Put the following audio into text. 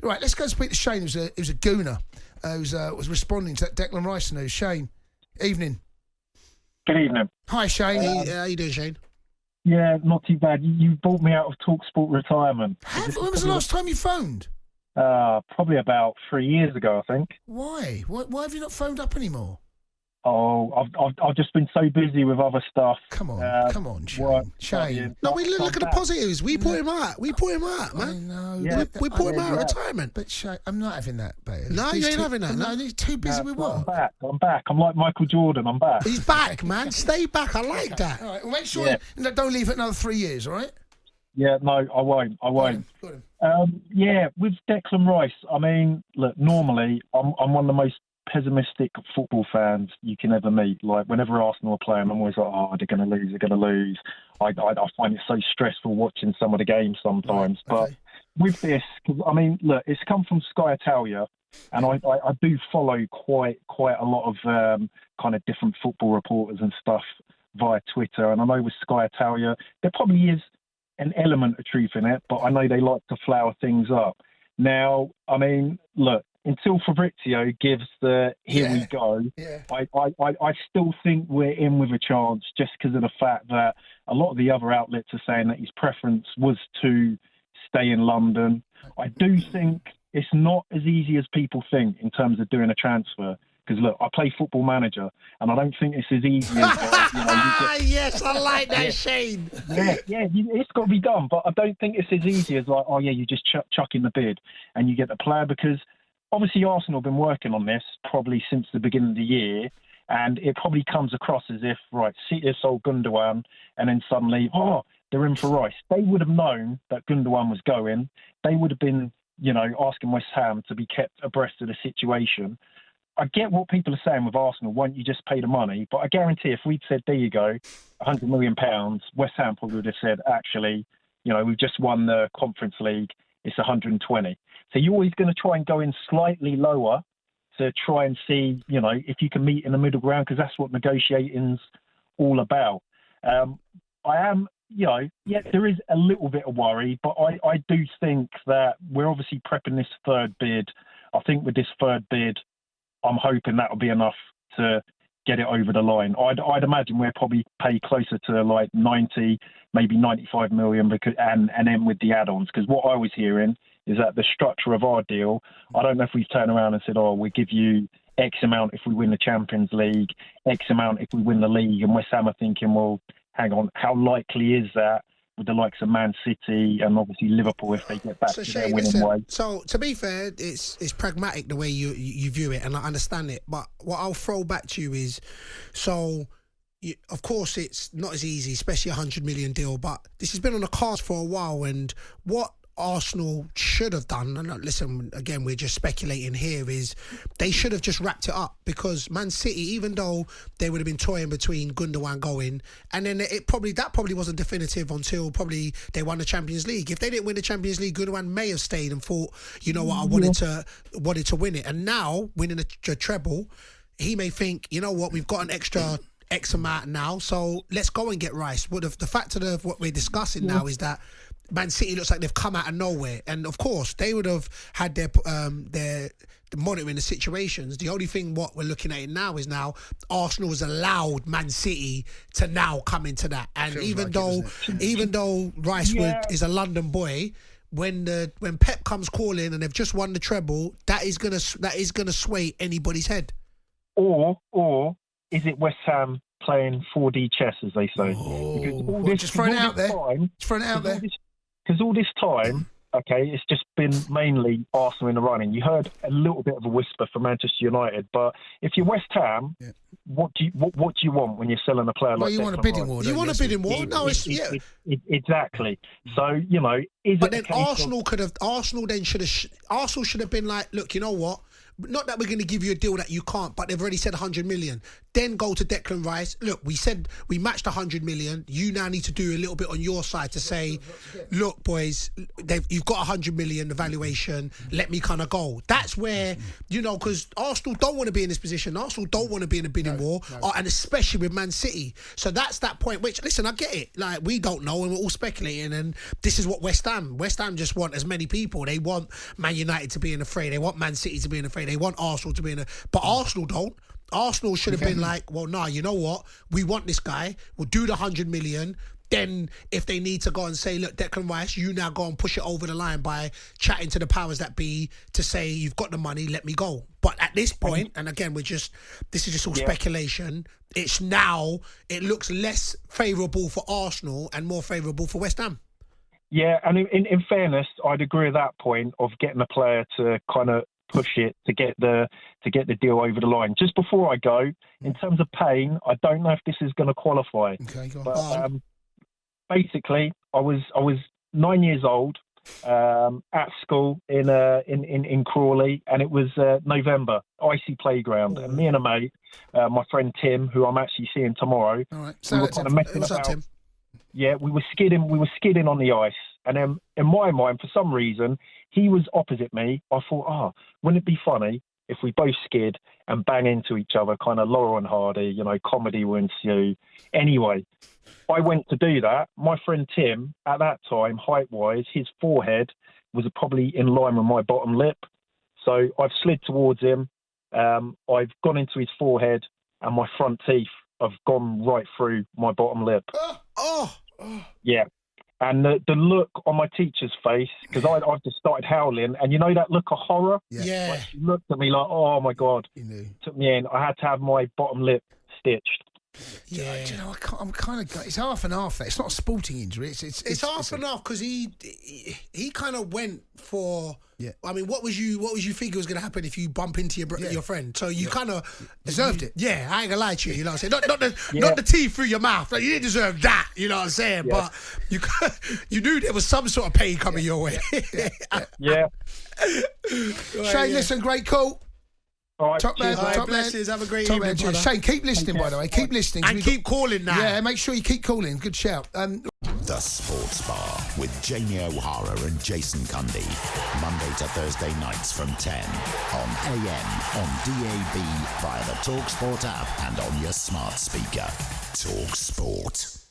Right, let's go speak to Shane, who's a gooner, was responding to that Declan Rice news. Shane, evening. Good evening. Hi, Shane. How you doing, Shane? Yeah, not too bad. You bought me out of talkSPORT retirement. When was the last time you phoned? Probably about 3 years ago, I think. Why? Why have you not phoned up anymore? Oh, I've just been so busy with other stuff. Come on, Shane. Shane. No, we look at the positives. We put him out. We put him out, man. I know. Yeah. We put him out of retirement. But Shane, I'm not having that, babe. No, you ain't having that. No, he's too busy with what? I'm back. I'm like Michael Jordan. I'm back. He's back, man. Stay back. I like that. All right, well, make sure you don't leave it another 3 years, all right? Yeah, no, I won't. Got him. Yeah, with Declan Rice, I mean, look, normally I'm one of the most pessimistic football fans you can ever meet. Like, whenever Arsenal are playing, I'm always like, oh, they're going to lose. I find it so stressful watching some of the games sometimes. Right, okay. But with this, I mean, look, it's come from Sky Italia, and I do follow quite a lot of kind of different football reporters and stuff via Twitter. And I know with Sky Italia, there probably is an element of truth in it, but I know they like to flower things up. Now, I mean, look, until Fabrizio gives the here we go, I still think we're in with a chance, just because of the fact that a lot of the other outlets are saying that his preference was to stay in London. I do think it's not as easy as people think in terms of doing a transfer. Because, look, I play Football Manager, and I don't think it's as easy as... Yes, I like that, Shane. Yeah, it's got to be done, but I don't think it's as easy as, like, you just chuck in the bid and you get the player, because obviously Arsenal have been working on this probably since the beginning of the year, and it probably comes across as if, right, City have sold Gundogan, and then suddenly, they're in for Rice. They would have known that Gundogan was going. They would have been, asking West Ham to be kept abreast of the situation. I get what people are saying with Arsenal, won't you just pay the money? But I guarantee if we'd said, there you go, £100 million, West Ham probably would have said, actually, we've just won the Conference League, it's 120. So you're always going to try and go in slightly lower to try and see, if you can meet in the middle ground, because that's what negotiating's all about. I am, there is a little bit of worry, but I do think that we're obviously prepping this third bid. I think with this third bid, I'm hoping that'll be enough to get it over the line. I'd imagine we'll probably pay closer to like 90, maybe 95 million, and then with the add-ons. Because what I was hearing is that the structure of our deal, I don't know if we've turned around and said, we give you X amount if we win the Champions League, X amount if we win the league, and West Ham are thinking, well, hang on, how likely is that with the likes of Man City and obviously Liverpool if they get back to their winning way? So, to be fair, it's pragmatic the way you view it, and I understand it. But what I'll throw back to you is, of course, it's not as easy, especially a $100 million deal, but this has been on the cards for a while, and what Arsenal should have done, and listen, again, we're just speculating here, is they should have just wrapped it up, because Man City, even though they would have been toying between Gundogan going, and then that probably wasn't definitive until probably they won the Champions League. If they didn't win the Champions League, Gundogan may have stayed and thought, I wanted to win it, and now winning a treble, he may think, we've got an extra X amount now, so let's go and get Rice. But the fact of what we're discussing now is that Man City looks like they've come out of nowhere, and of course they would have had their monitoring the situations. The only thing what we're looking at it now is Arsenal has allowed Man City to now come into that, and even though Rice is a London boy, when Pep comes calling and they've just won the treble, that is gonna sway anybody's head. Or is it West Ham playing 4D chess, as they say? Just throwing it out there. Because all this time, it's just been mainly Arsenal in the running. You heard a little bit of a whisper from Manchester United, but if you're West Ham, what do you want when you're selling a player like that? Well, you want a bidding war. You want a bidding war? No, exactly. So but then Arsenal should have been like, look, you know what? Not that we're going to give you a deal that you can't, but they've already said 100 million. then go to Declan Rice. Look, we said we matched 100 million. You now need to do a little bit on your side to say, look, boys, you've got 100 million evaluation. Let me kind of go. That's where, you know, because Arsenal don't want to be in this position. Arsenal don't want to be in a bidding war, and especially with Man City. So that's that point, which, listen, I get it. Like, we don't know, and we're all speculating, and this is what West Ham just want as many people. They want Man United to be in the fray. They want Man City to be in the fray. They want Arsenal to be in the... But Arsenal don't. Arsenal should have been like, well, nah, you know what? We want this guy. We'll do the 100 million. Then if they need to go and say, look, Declan Rice, you now go and push it over the line by chatting to the powers that be to say, you've got the money, let me go. But at this point, and again, this is just all speculation, it looks less favourable for Arsenal and more favourable for West Ham. Yeah, and in fairness, I'd agree with that point of getting a player to kind of push it to get the deal over the line. Just before I go, in terms of paying, I don't know if this is going to qualify. Okay, go on. But basically, I was 9 years old at school in Crawley, and it was November, icy playground, and me and a mate, my friend Tim, who I'm actually seeing tomorrow, all right. we were kind of messing What's about. up, Tim? Yeah, we were skidding on the ice. And then in my mind, for some reason, he was opposite me. I thought, wouldn't it be funny if we both skid and bang into each other, kind of Laurel and Hardy, you know, comedy will ensue. Anyway, I went to do that. My friend Tim, at that time, height-wise, his forehead was probably in line with my bottom lip. So I've slid towards him. I've gone into his forehead, and my front teeth have gone right through my bottom lip. Yeah. And the look on my teacher's face, because I've just started howling, and you know that look of horror? Yeah. Like, she looked at me like, oh my God. Took me in. I had to have my bottom lip stitched. Yeah. Do you know, I'm kind of... It's half and half. It's not a sporting injury. It's half and half, because he kind of went for... Yeah. I mean, what was you think was going to happen if you bump into your friend? So you kind of deserved it. Yeah, I ain't gonna lie to you. You know what I'm saying? Not the teeth through your mouth. Like, you didn't deserve that. You know what I'm saying? Yeah. But you knew there was some sort of pain coming your way. Yeah. Shane, listen, great call. All right, Top man, top man. Have a great evening, brother. Shane, keep listening, by the way. Keep listening. And keep calling now. Yeah, make sure you keep calling. Good shout. The Sports Bar with Jamie O'Hara and Jason Cundy. Monday to Thursday nights from 10 on AM, on DAB, via the talkSPORT app and on your smart speaker. talkSPORT.